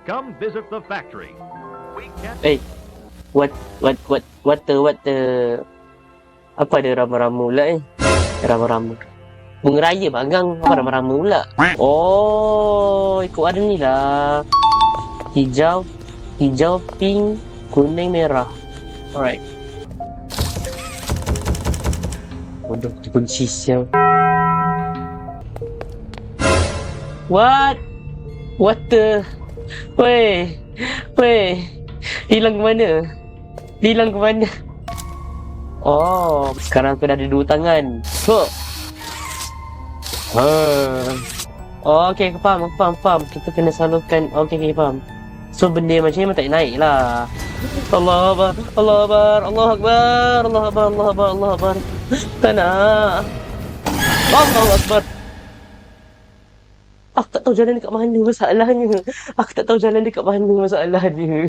come visit the factory. We can... What the apa ada rama-rama pula rama-rama bunga raya bagang apa rama-rama pula. Oh, ikut warna ni lah, hijau, pink, kuning, merah. Alright. Waduh, dikunci siang. What the Weh, hilang ke mana? Oh, sekarang aku dah ada 2 tangan. Oh, okay, aku faham. Kita kena salurkan. Okay, faham. So, benda macam ni memang tak naik lah. Allah Akbar. Tak nak. Allah Akbar. Aku tak tahu jalan dekat mana masalahnya.